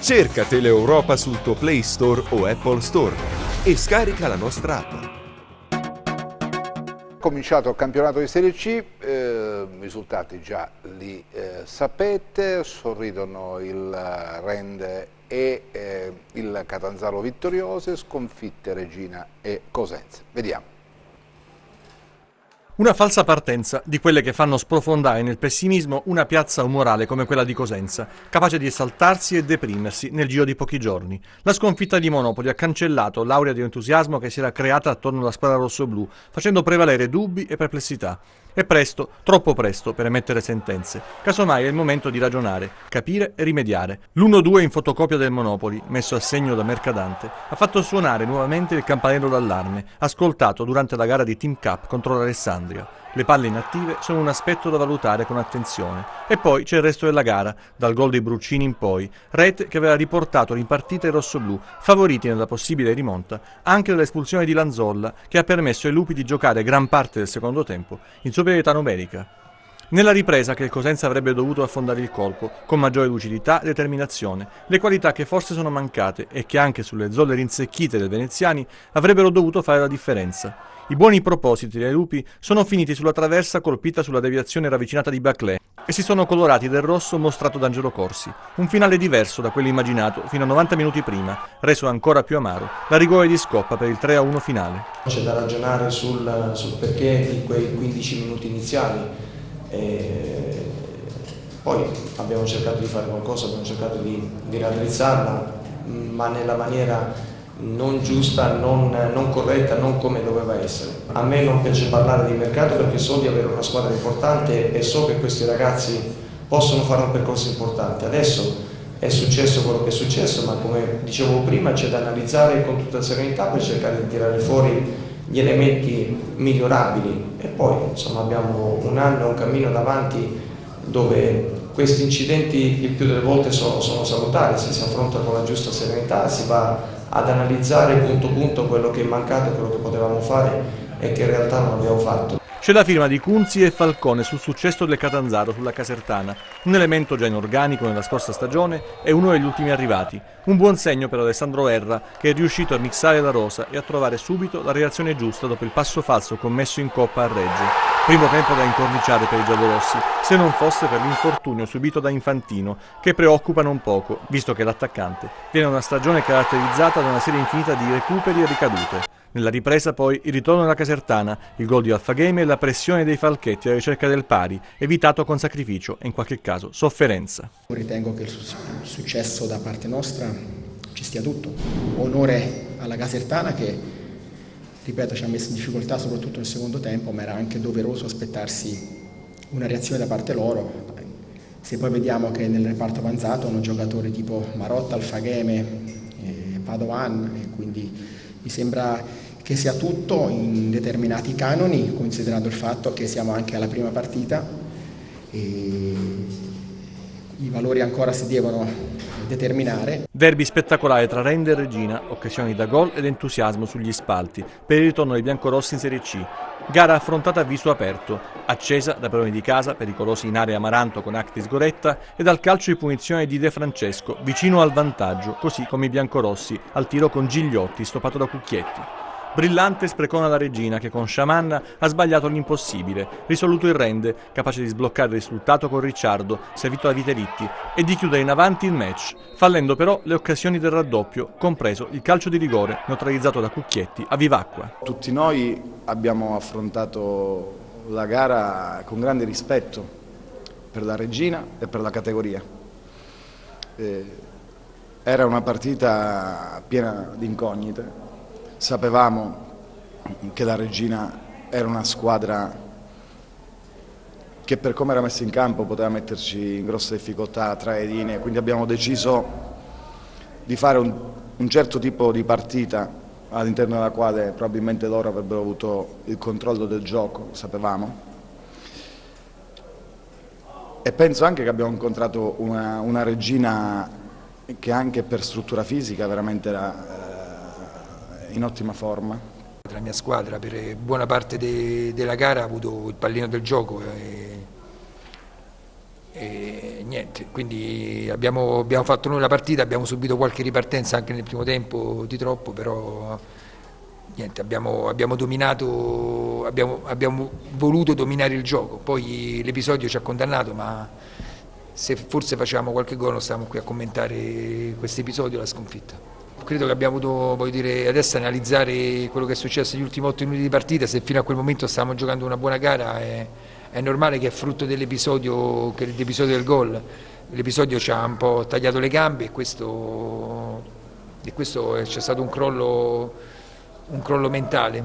Cerca Teleeuropa sul tuo Play Store o Apple Store e scarica la nostra app. Cominciato il campionato di Serie C, i risultati già li sapete, sorridono il Rende e il Catanzaro vittoriose, sconfitte Regina e Cosenza. Vediamo. Una falsa partenza di quelle che fanno sprofondare nel pessimismo una piazza umorale come quella di Cosenza, capace di esaltarsi e deprimersi nel giro di pochi giorni. La sconfitta di Monopoli ha cancellato l'aurea di entusiasmo che si era creata attorno alla squadra rossoblù, facendo prevalere dubbi e perplessità. È presto, troppo presto per emettere sentenze. Casomai è il momento di ragionare, capire e rimediare. L'1-2 in fotocopia del Monopoli, messo a segno da Mercadante, ha fatto suonare nuovamente il campanello d'allarme, ascoltato durante la gara di Team Cup contro l'Alessandria. Le palle inattive sono un aspetto da valutare con attenzione. E poi c'è il resto della gara, dal gol dei Bruccini in poi, rete che aveva riportato in partita i rossoblù, favoriti nella possibile rimonta anche dall'espulsione di Lanzolla, che ha permesso ai lupi di giocare gran parte del secondo tempo in superiorità numerica. Nella ripresa che il Cosenza avrebbe dovuto affondare il colpo, con maggiore lucidità e determinazione, le qualità che forse sono mancate e che anche sulle zolle rinsecchite dei veneziani avrebbero dovuto fare la differenza. I buoni propositi dei lupi sono finiti sulla traversa colpita sulla deviazione ravvicinata di Baclé e si sono colorati del rosso mostrato da Angelo Corsi. Un finale diverso da quello immaginato fino a 90 minuti prima, reso ancora più amaro da rigore di Scoppa per il 3-1 finale. C'è da ragionare sul perché di quei 15 minuti iniziali. Poi abbiamo cercato di fare qualcosa, abbiamo cercato di raddrizzarla, ma nella maniera non giusta, non corretta, non come doveva essere. A me non piace parlare di mercato perché so di avere una squadra importante e so che questi ragazzi possono fare un percorso importante. Adesso è successo quello che è successo, ma come dicevo prima c'è da analizzare con tutta serenità per cercare di tirare fuori gli elementi migliorabili e poi insomma abbiamo un anno, un cammino davanti dove questi incidenti il più delle volte sono salutari, se si affronta con la giusta serenità, si va ad analizzare punto punto quello che è mancato, quello che potevamo fare e che in realtà non abbiamo fatto. C'è la firma di Cunzi e Falcone sul successo del Catanzaro sulla Casertana, un elemento già in organico nella scorsa stagione e uno degli ultimi arrivati. Un buon segno per Alessandro Erra, che è riuscito a mixare la rosa e a trovare subito la reazione giusta dopo il passo falso commesso in Coppa a Reggio. Primo tempo da incorniciare per i giallorossi, se non fosse per l'infortunio subito da Infantino, che preoccupa non poco, visto che l'attaccante viene una stagione caratterizzata da una serie infinita di recuperi e ricadute. Nella ripresa poi il ritorno alla Casertana, il gol di Alfagame e la pressione dei Falchetti alla ricerca del pari, evitato con sacrificio e in qualche caso sofferenza. Ritengo che il successo da parte nostra ci stia tutto. Onore alla Casertana che, ripeto, ci ha messo in difficoltà soprattutto nel secondo tempo, ma era anche doveroso aspettarsi una reazione da parte loro. Se poi vediamo che nel reparto avanzato hanno giocatori tipo Marotta, Alfagame, Padovan, e quindi mi sembra che sia tutto in determinati canoni, considerando il fatto che siamo anche alla prima partita e i valori ancora si devono determinare. Derby spettacolare tra Rende e Regina, occasioni da gol ed entusiasmo sugli spalti per il ritorno dei biancorossi in Serie C. Gara affrontata a viso aperto, accesa da padroni di casa, pericolosi in area Amaranto con Actis Goretta e dal calcio di punizione di De Francesco, vicino al vantaggio, così come i biancorossi al tiro con Gigliotti stoppato da Cucchietti. Brillante sprecona la Regina che con Sciamanna ha sbagliato l'impossibile, risoluto il Rende, capace di sbloccare il risultato con Ricciardo, servito da Vitelitti, e di chiudere in avanti il match, fallendo però le occasioni del raddoppio, compreso il calcio di rigore neutralizzato da Cucchietti a vivacqua. Tutti noi abbiamo affrontato la gara con grande rispetto per la Regina e per la categoria. Era una partita piena di incognite. Sapevamo che la Regina era una squadra che per come era messa in campo poteva metterci in grossa difficoltà tra le linee, quindi abbiamo deciso di fare un certo tipo di partita all'interno della quale probabilmente loro avrebbero avuto il controllo del gioco, sapevamo. E penso anche che abbiamo incontrato una Regina che anche per struttura fisica veramente era in ottima forma. La mia squadra per buona parte della gara ha avuto il pallino del gioco e niente, quindi abbiamo fatto noi la partita, abbiamo subito qualche ripartenza anche nel primo tempo di troppo, però niente, abbiamo dominato, abbiamo voluto dominare il gioco, poi l'episodio ci ha condannato, ma se forse facevamo qualche gol non stavamo qui a commentare questo episodio, la sconfitta. Credo che abbiamo avuto, voglio dire, adesso analizzare quello che è successo negli ultimi 8 minuti di partita, se fino a quel momento stavamo giocando una buona gara è normale che è frutto dell'episodio del gol, l'episodio ci ha un po' tagliato le gambe e questo c'è stato un crollo mentale.